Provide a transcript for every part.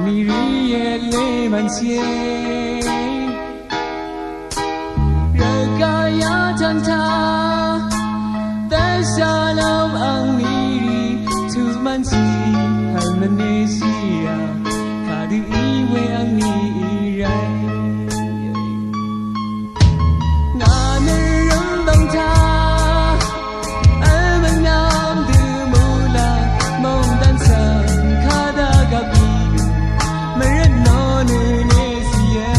Angmiri mansie Ragaya Tanta Shalom Angmiri Tu mansi Halmanesia Kadu iwe Angmirai Nganarum bangta Almanam du mula Mong dan sang kada gabi Merenonu nesia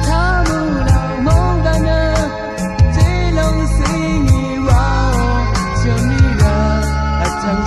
Tamula mong dana Jelong singi wao Jamira atang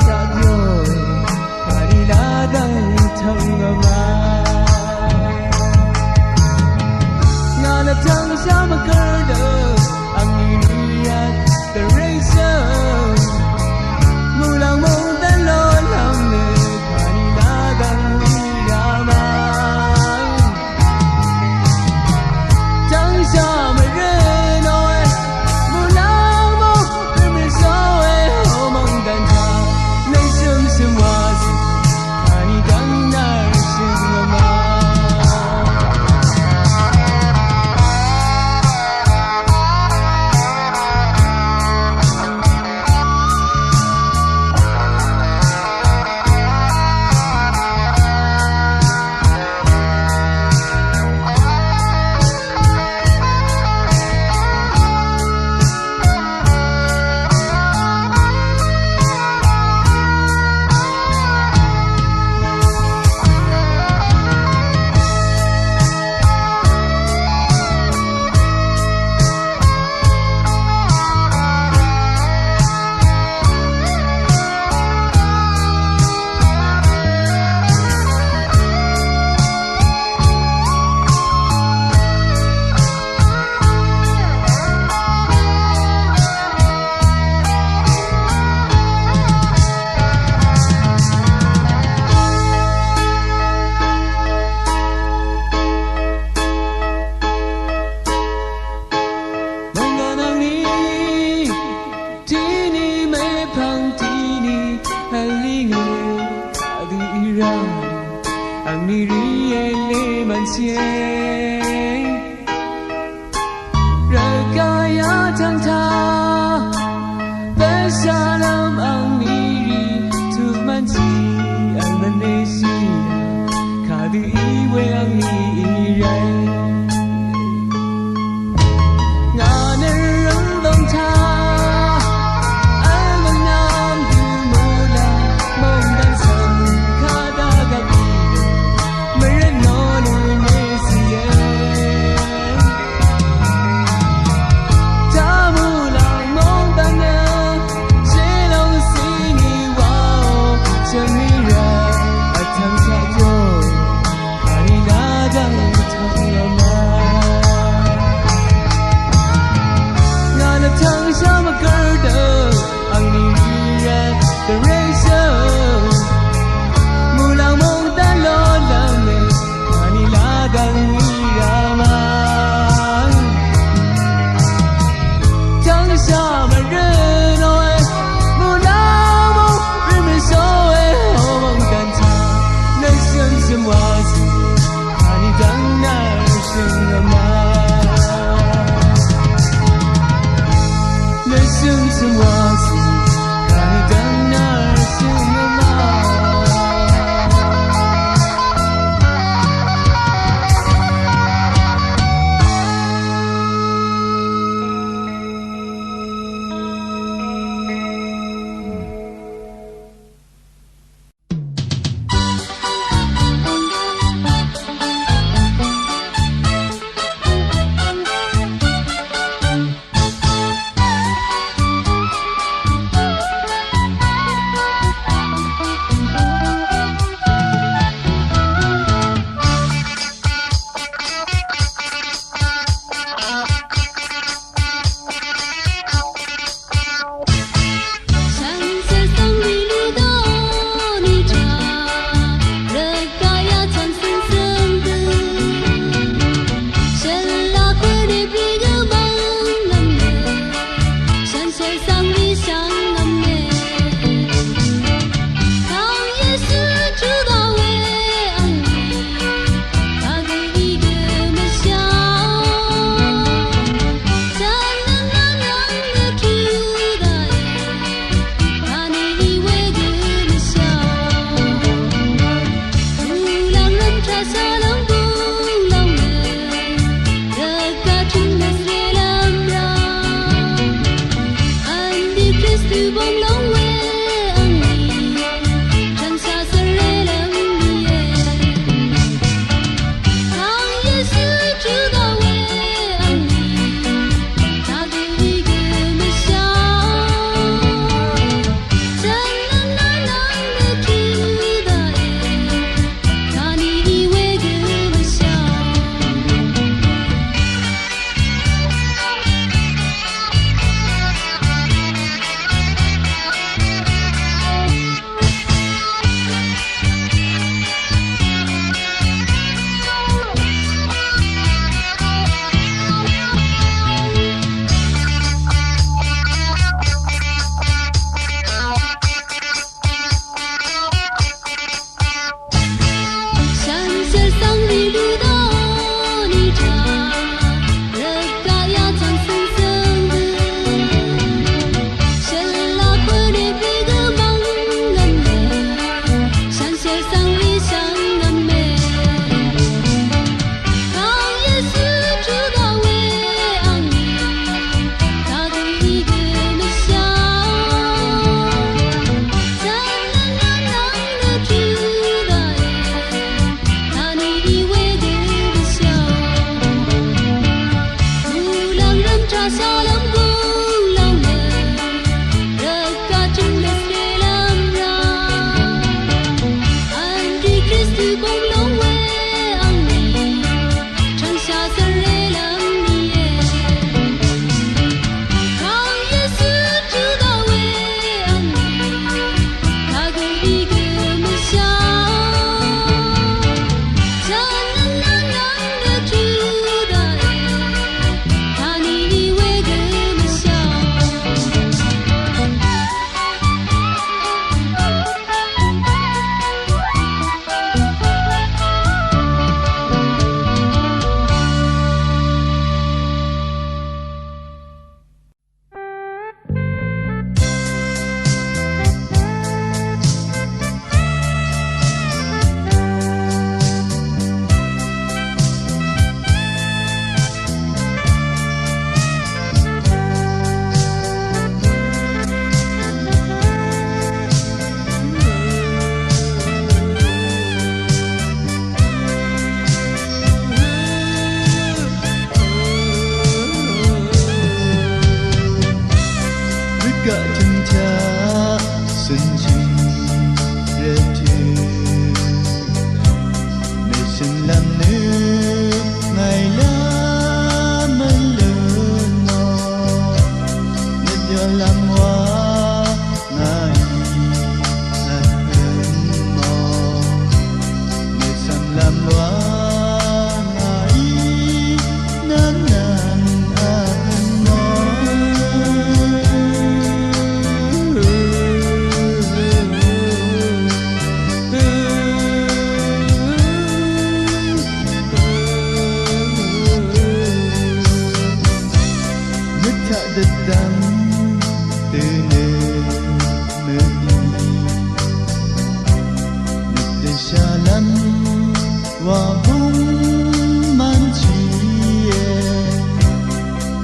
만지에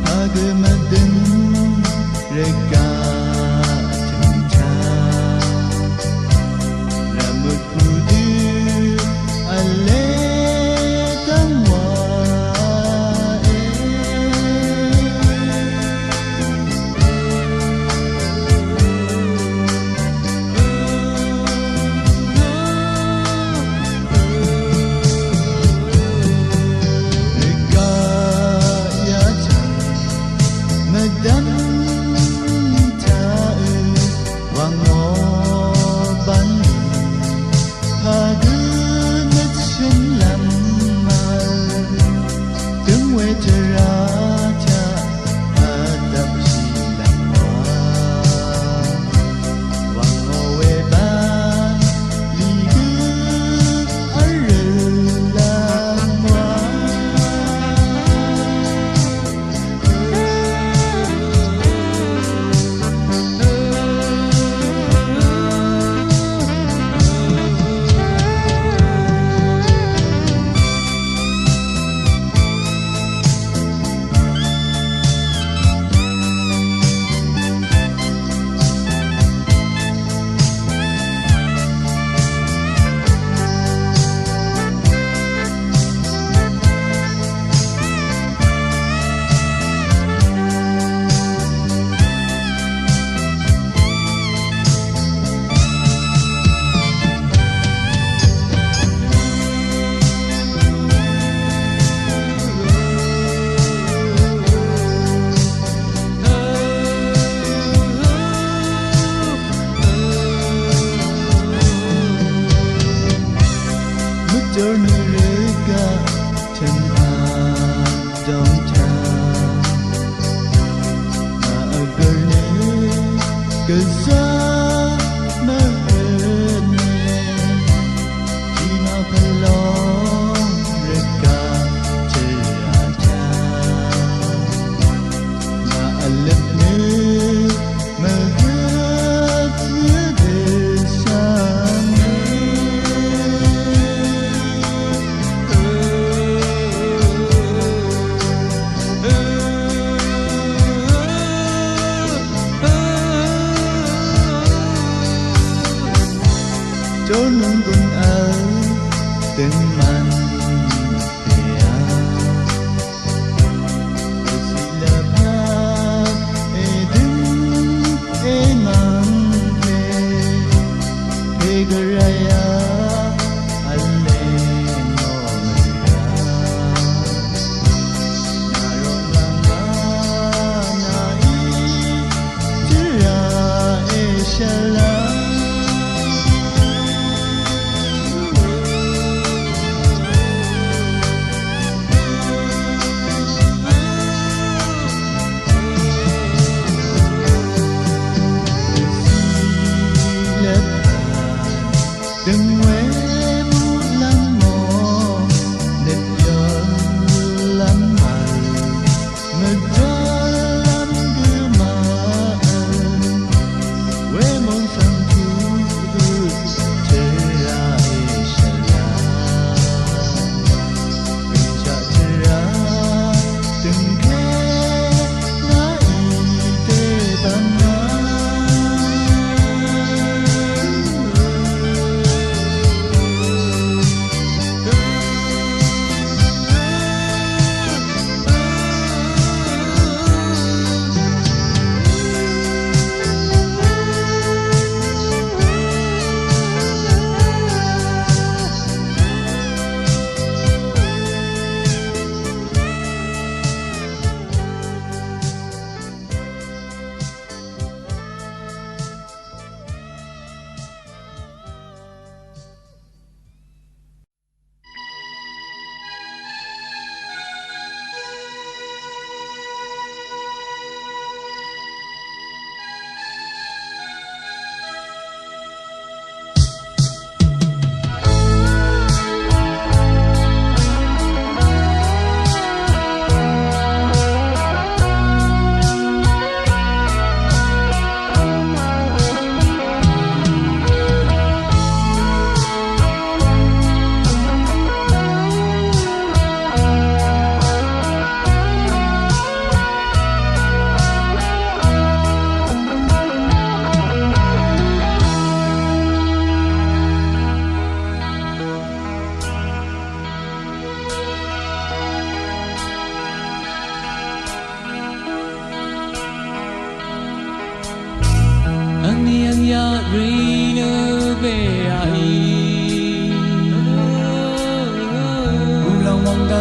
파그마든 레가 등차 라뭇 부드 알레 당와에 Madam tae wango ban hagun chen lam mal tương we ra cha adap si lam wango we ban li gu ar lam wa Nurega ten adong cha agerne gaza mahne jima kalong rega chera cha ma alne mahat cho nung gun ở từng man thea si la pa e ding e man he garaya alle no mera naro lama nai tira e shala đừng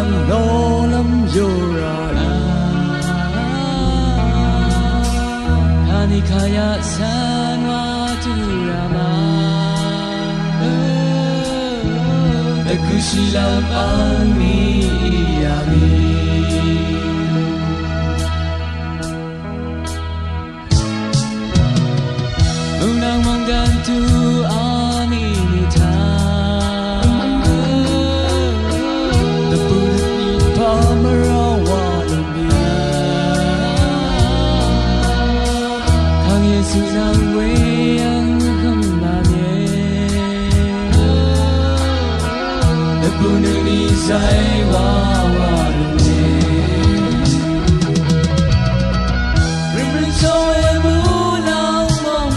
ngang lo lắm yo ra Hani kaya sanwa tu rama Nakusilam ang niyami Unang menggantu aninita Terpulut ipa merawat dunia Kang Yesus ang weyang kembali Terpulut nisai wawa dunia Rimrin soe mulang mong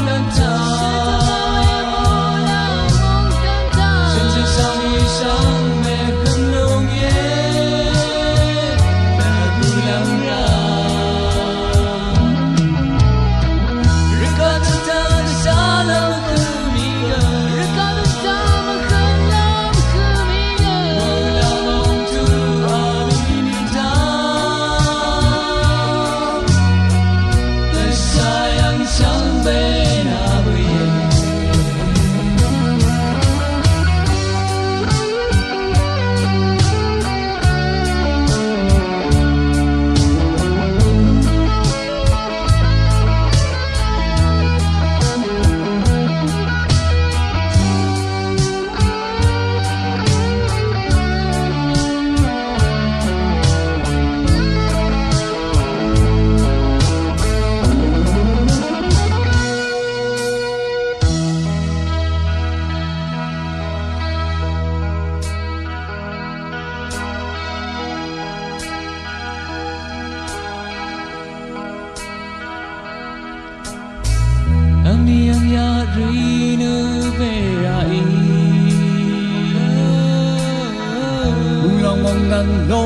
Ngang lo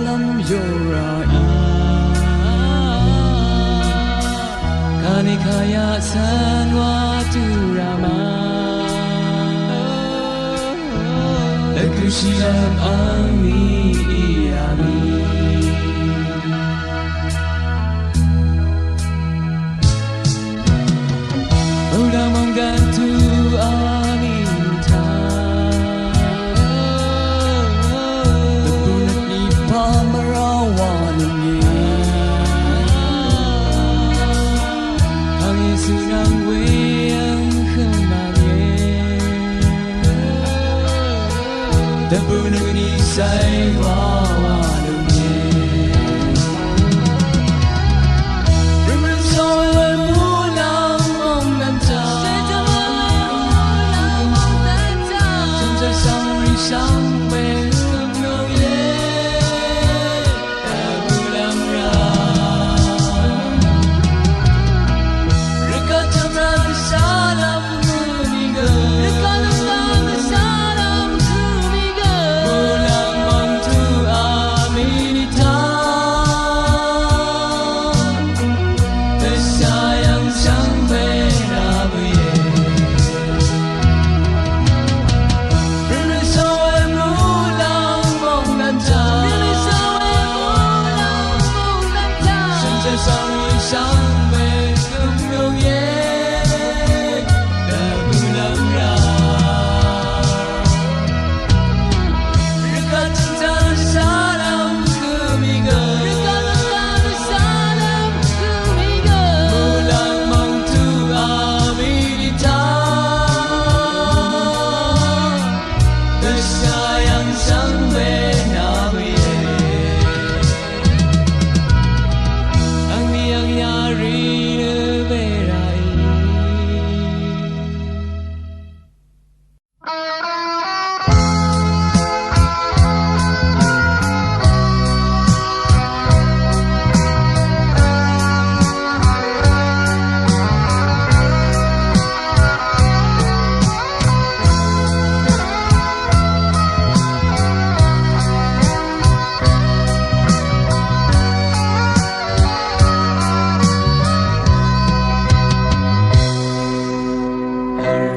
lắm yo ra Kani kaya sanwa tu rama Nakusilam ang niyami Unang menggantu aninita Terpulut ipa merawat dunia Kang Yesus ang weyang kembali Terpulut nisai wawa dunia Rimrin soe mulang mong gantang Chân trời sang ri sang bên ngập ngừng Ta pulang ra Dekat cinta kesalam meninggal Pulang mantu Aminita Tersayang sampai nabiye Rimrin soe mulang mong gantang Chân trời sang ri sang bên ngập ngừng Ta pulang ra Dekat cinta salam kemigal Pulang mantu Aminita Tersayang sampai nabiye Ang niyang yari berai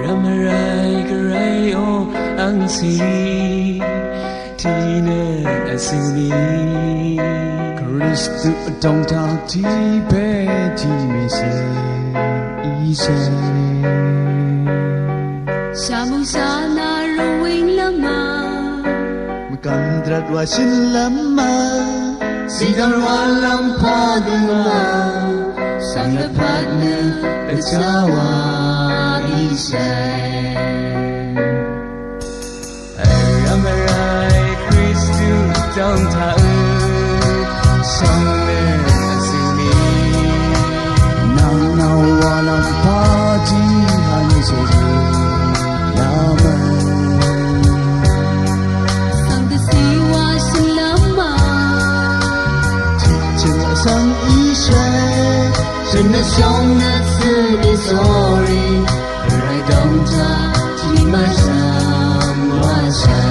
Ramarai karai o ang si ที่เนื้อสิ่งนี้คริสต์ต้องทางที่เป็นที่ไม่ใช่อีเส夏梦夏那如win了吗？Bukan drat wa sin lama Sidang walang pagmamahal Sang dapat na ketawa isay Ramai Kristu trong thang Song na sumi Nang nawalang patihan sa laman Sang desiwa selama Sang isay Trên đất sông đất xưa đi sorry Rai đông ta chỉ mà sam hoa sa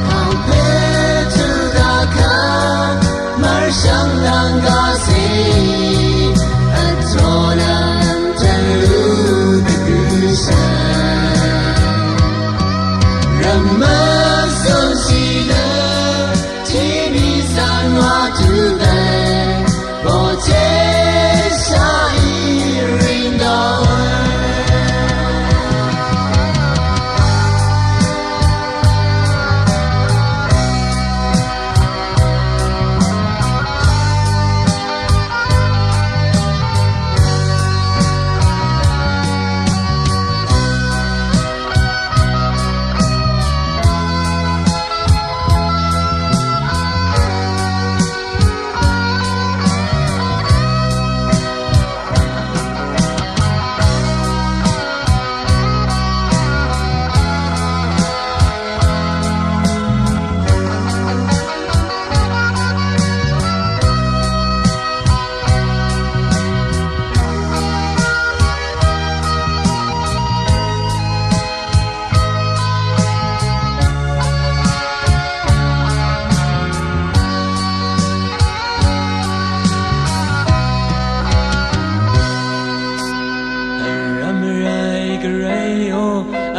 Hang Peter da ka Mar sang lang ga si At solan tan lu de gusa Ramaz son sila Ti ni san hoa tu day Bo che sa i ring down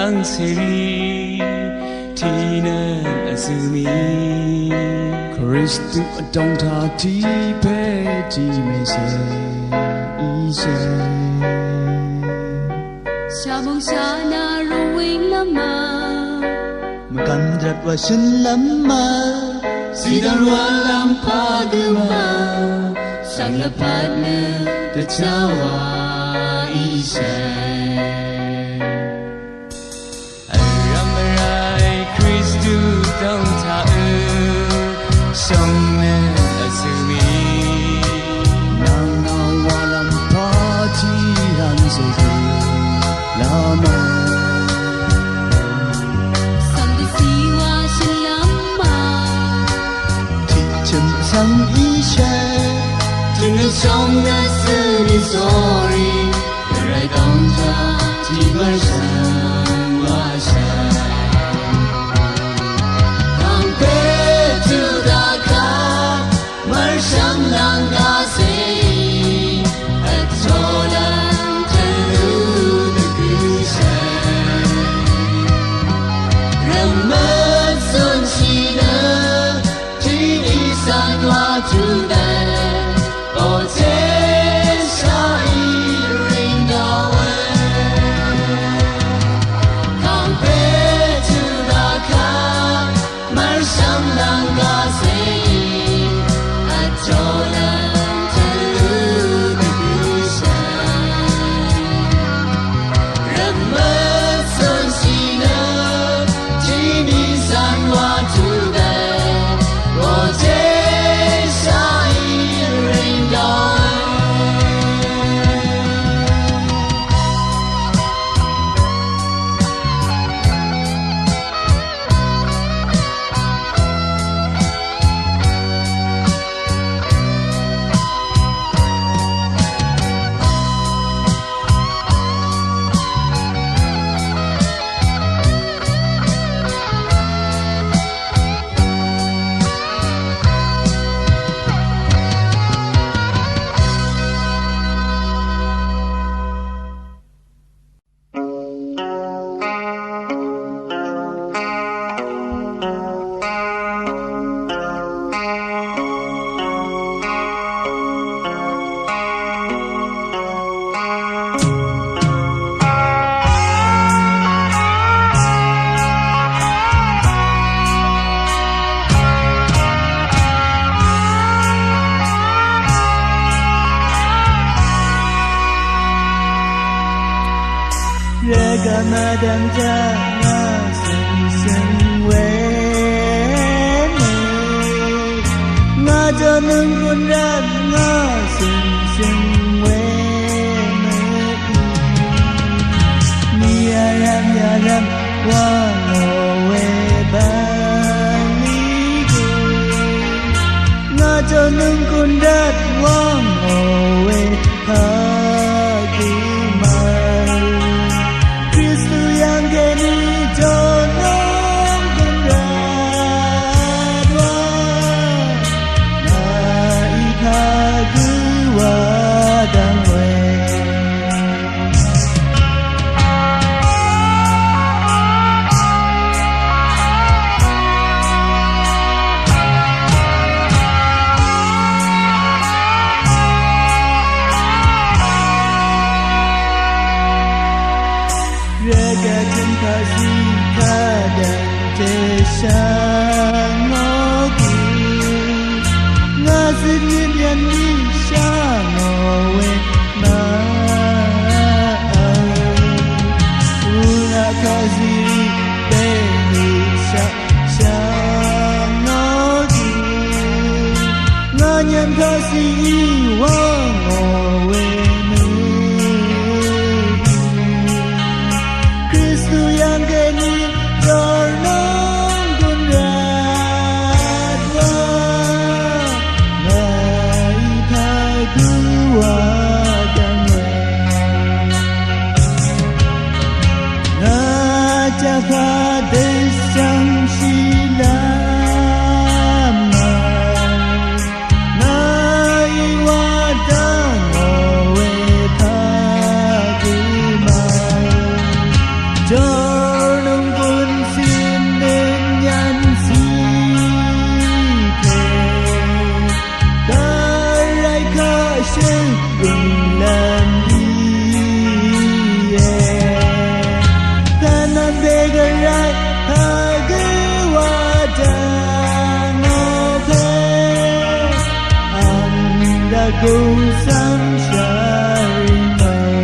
Ang siri Tina asumi Kristu trong tha thi pe chi me se i se 夏梦夏那如win了吗？ Bukan drat wa sin lama Sidang walang pagmamahal Sang dapat na ketawa isay Kristu trong thang sông na asumi Nang nawalang patihan sa laman Sang desiwa selama Sang isay Trên đất sông đã xưa đi sorry Rai đông ta chỉ mar sang hoa sa Hang Peter da ka Mar sang lang ga si At solan tan lu de gusay Ramaz son sina Ti ni san hoa tu day Bo che sa i ring away Rega madam jana sing sing we nga cho nung kun rat nga sing sing we mi yaram wa lo we ba ni nga cho nung kun rat wa lo we ha ki ma Kristu yang kini jodoh kendara naika gua dan we Rega chân kasi kadang tesang ngoki nga sinin yan ni siyang owe na una kasi beni siyang ngoki nga nyan kasi iwang owe yang kini jornong kunratwa ngai thai kuwa damwe nga chakha desang silama ngai wadang owe thakima Jornong kun xin đến nhân si thể Cái rai khá sinh cùng làm đi Thân anh bê gà rai Hà gư hòa đàn ngô thế Anh đã cùng sáng trái mây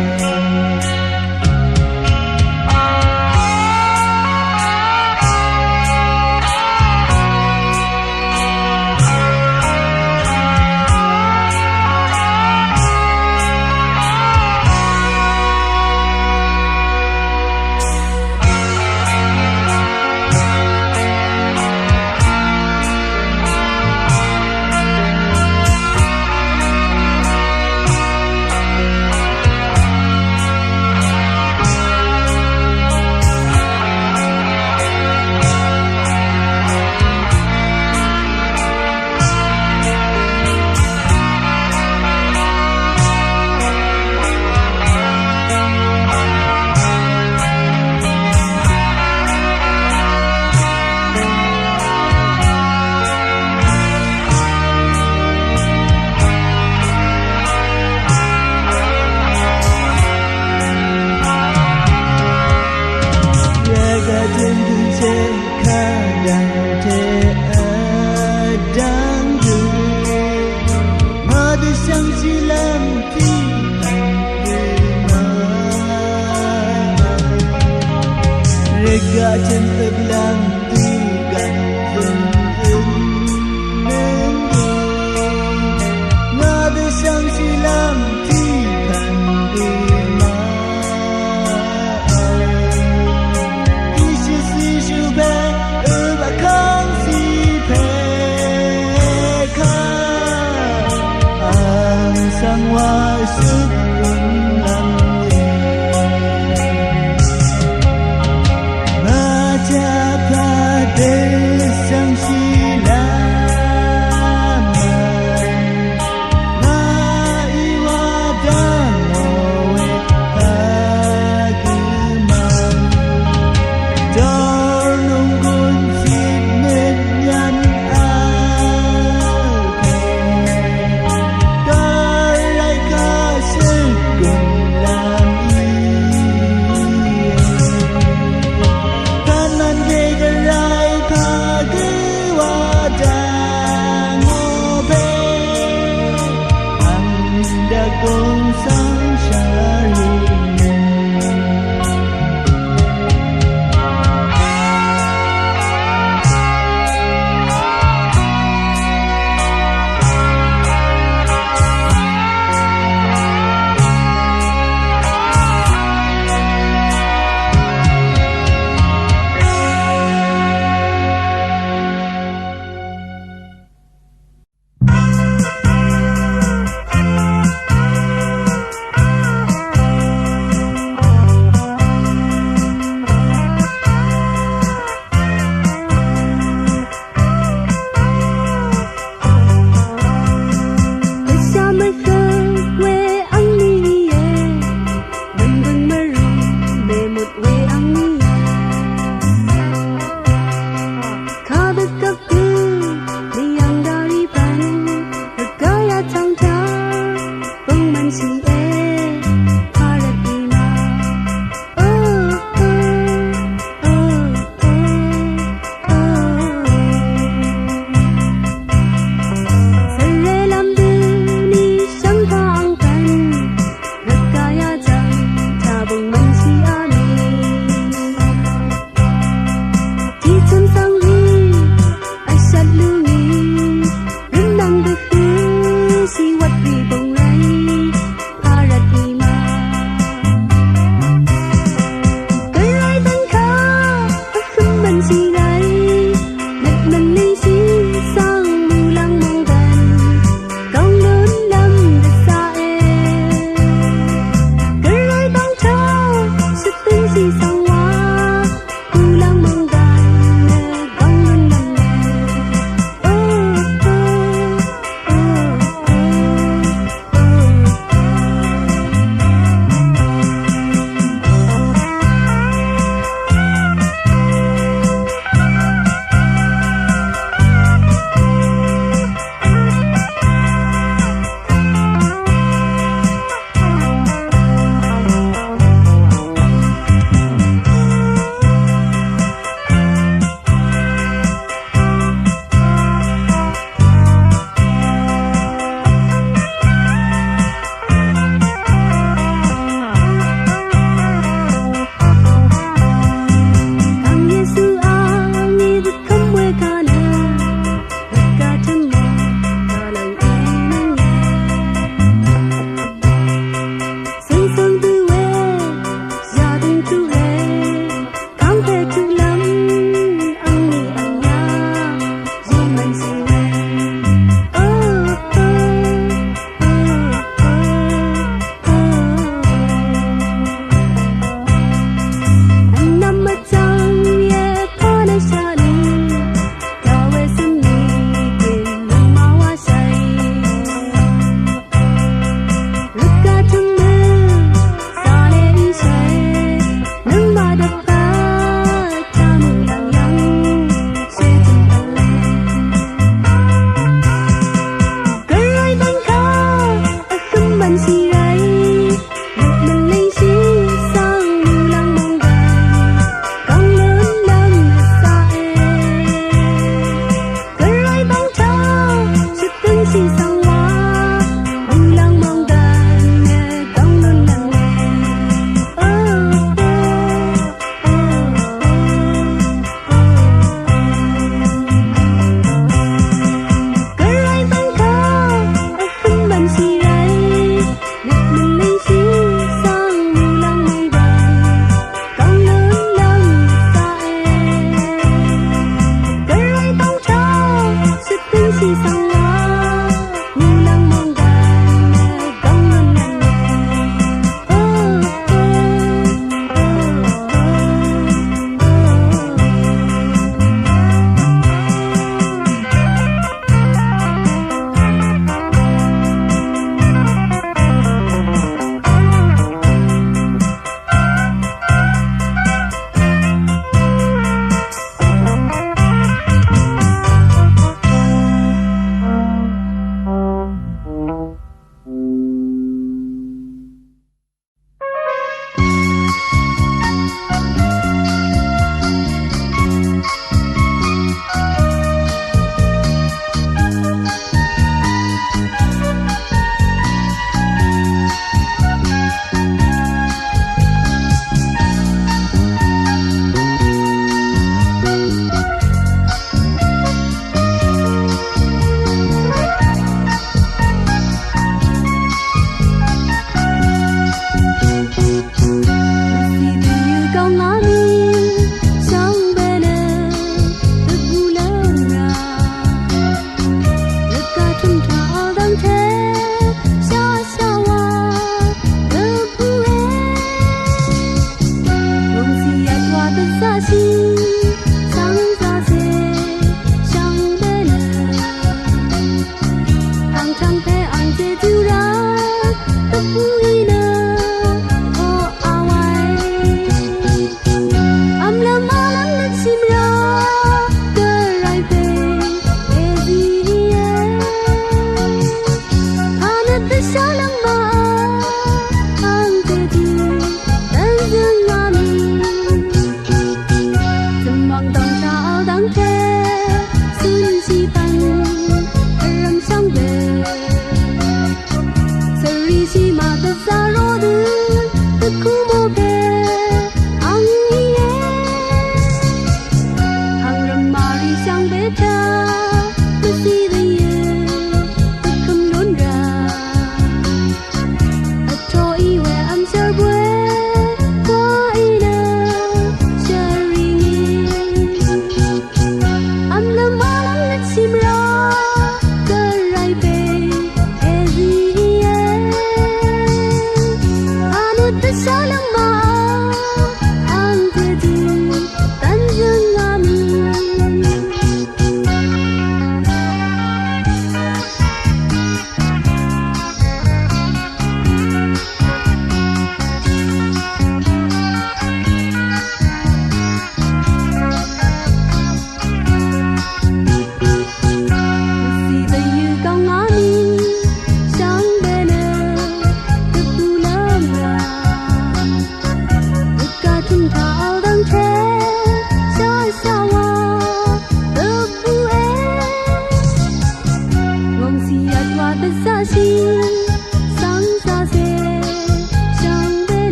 Rega chân ức lang tuy gần dừng nên đi Nga đưa sang si lam thi thần đi mà Isu si shu bè ư bà khang si phê khá Ang sang hoa sức ứng lăng Chaka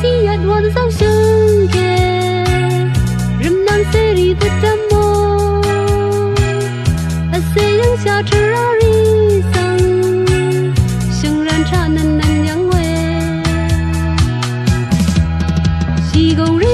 西呀，我的上升给，人南谁里的折磨，谁让下车啊里桑，生然茶难难养为，西宫里。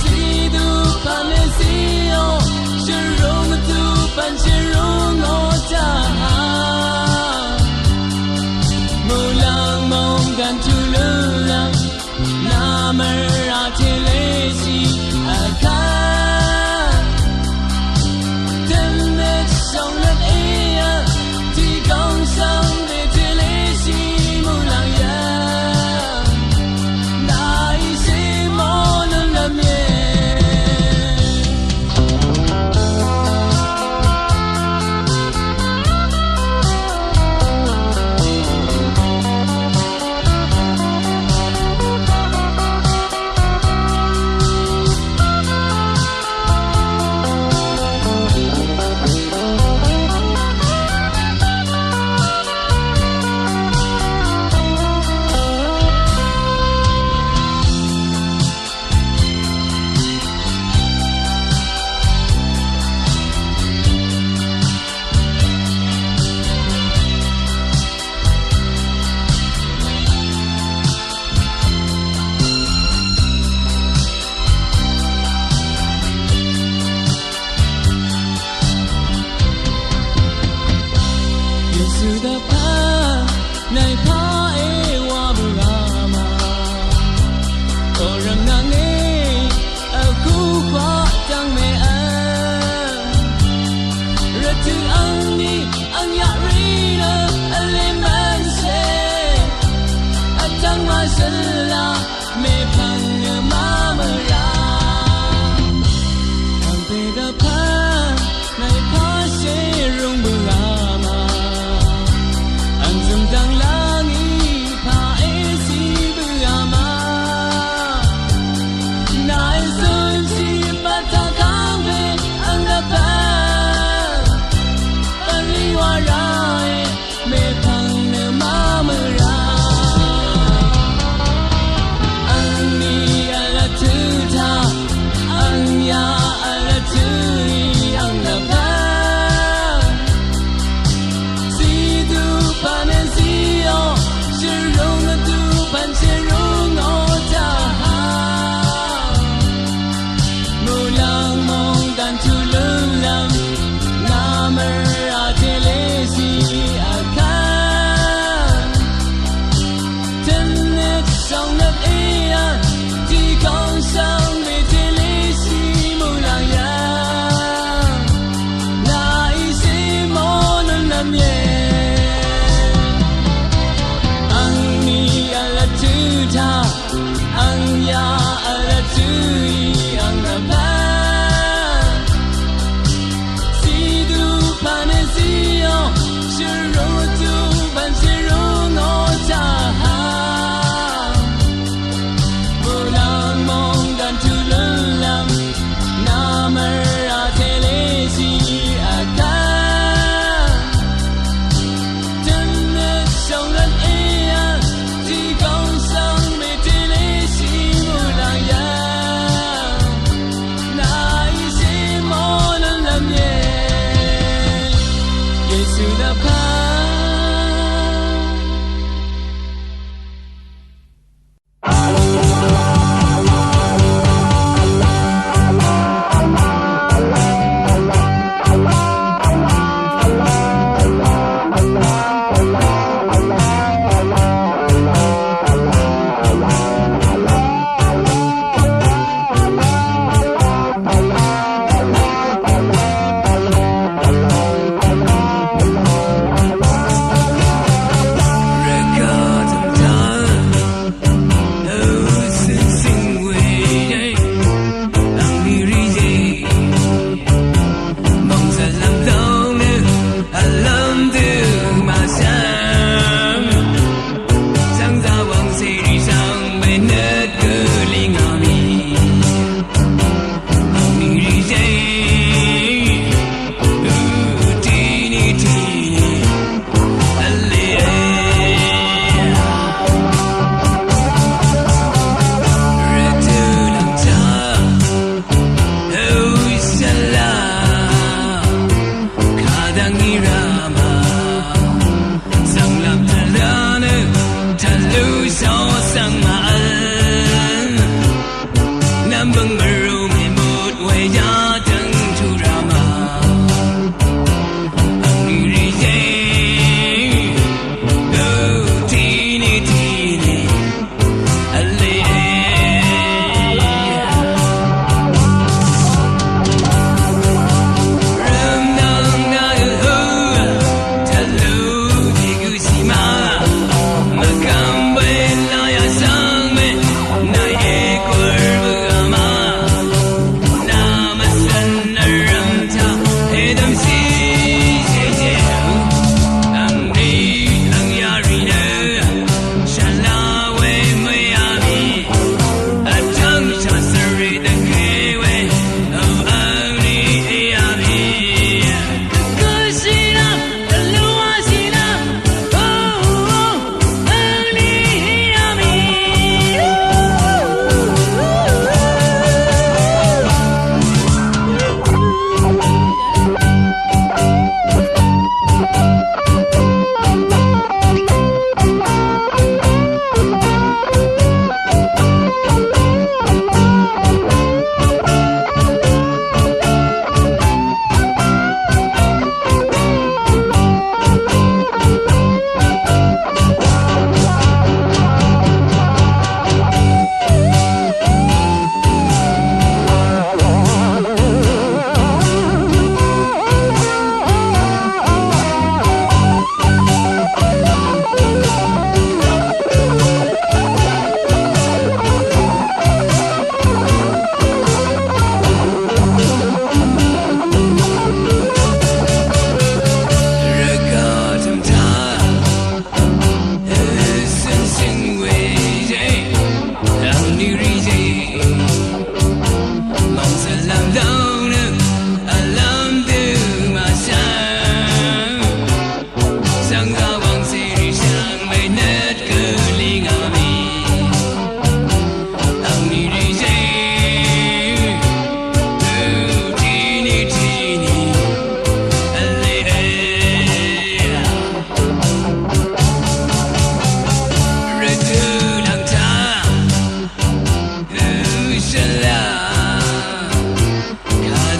Sidu panesio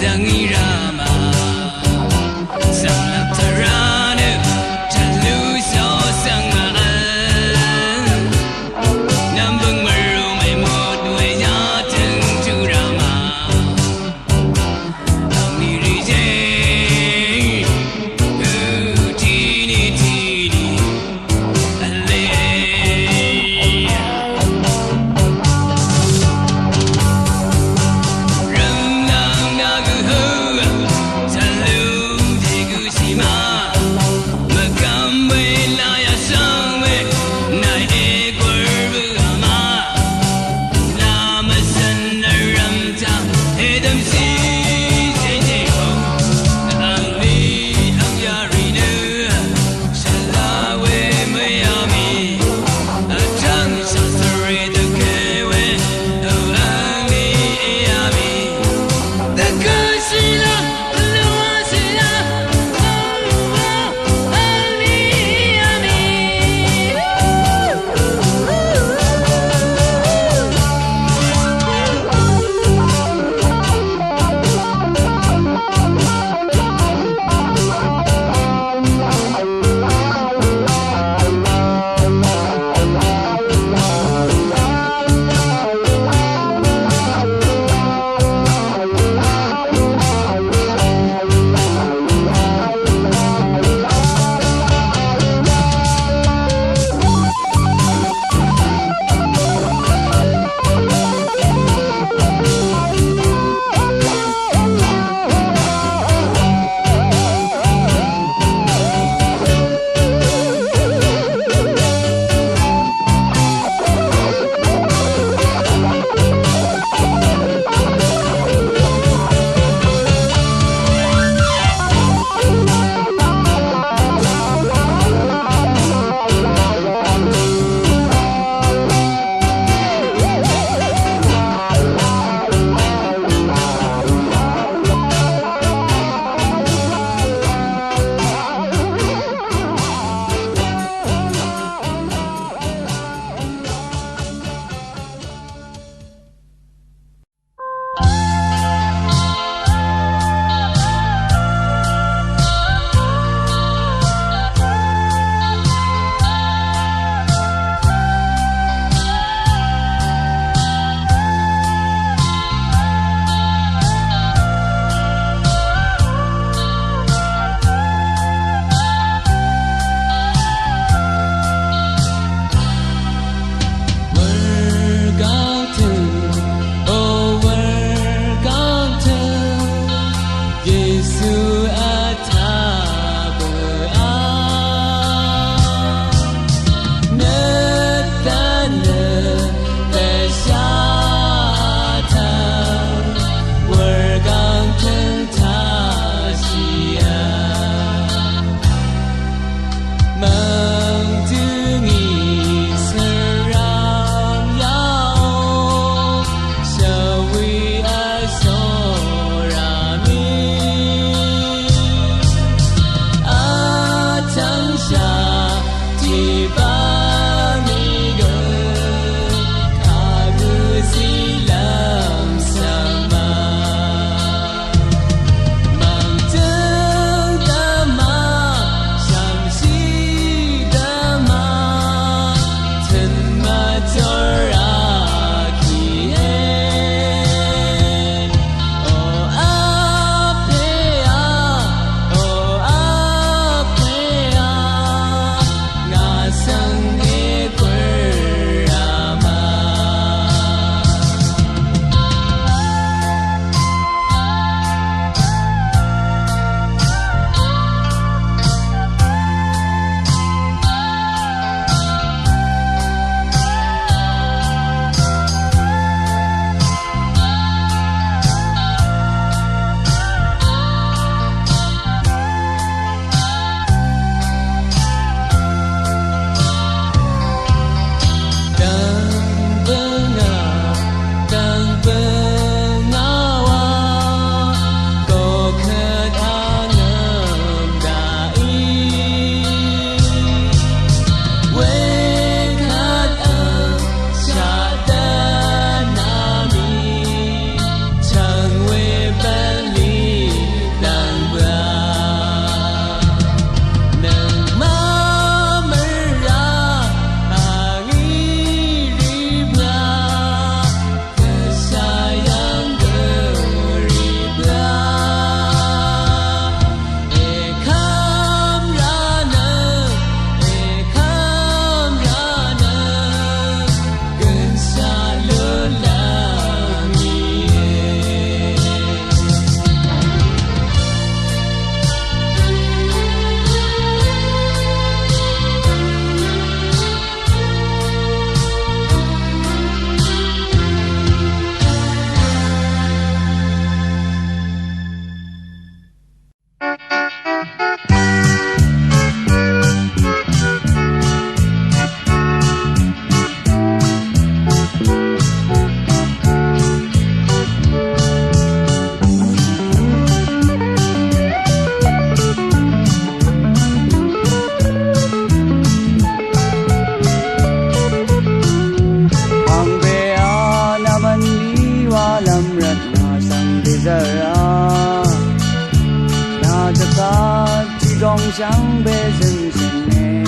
Rầm giờ na ta ta chỉ gong sáng bê dừng dừng nè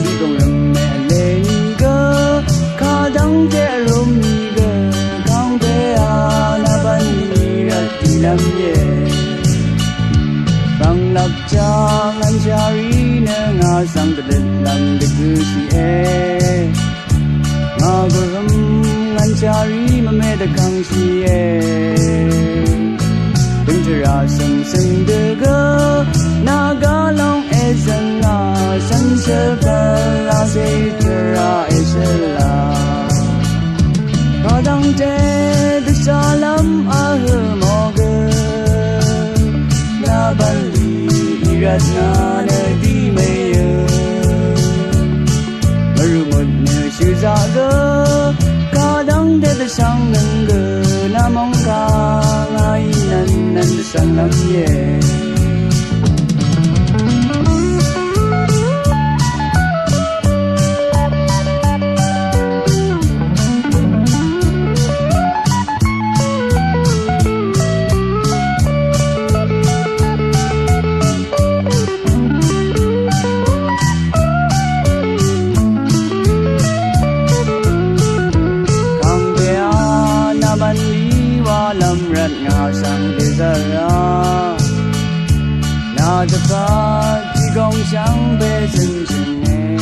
chỉ gong rầm mẹ lên cơ khá đắng trẻ rôm ni cơ khang bê na ban ni ra ti lam ye bang lap cha ngan cha ri na nga sang de lam de ku si e nga go ram ngan cha ri ma me de kang si e đừng chờ ra sừng sừng de ga na ga long e sang nga sang sơ ga la se ra e se la ka dang te de salam a hu mo ga na ban li irat na ne di me ye maru mon ne shu za ga ka dang te de sang nang ga na mong ka ngai nan nan de sang lam ye na ta ta chỉ gong sáng bê dừng dừng nè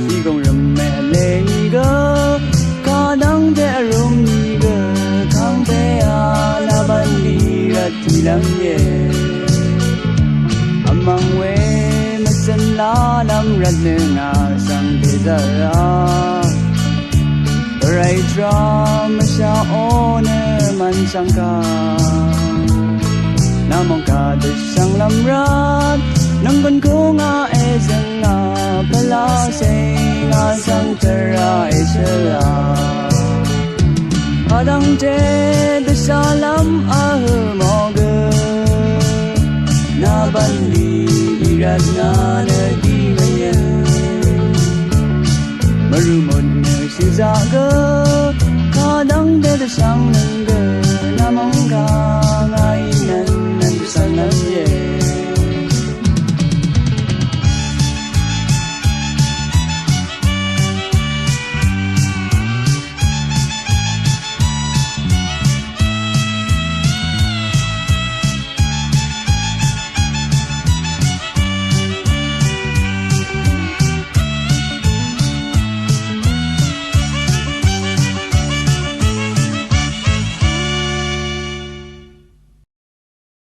chỉ gong rầm mẹ lên gơ ca đắng để rôm ni gơ khang bê na ban đi ra ti lam ye amang we ma san la nam rat ne nga sang bê giờ rai tra ma sha o ne man sang ka na mong ka de sang lam rat nang con ko nga e sang nga pala se nga sang tera e sela adang te de salam a hu mo ge na ban li irat na ne di me ye maru mon ne si za ge ka dang de sang nang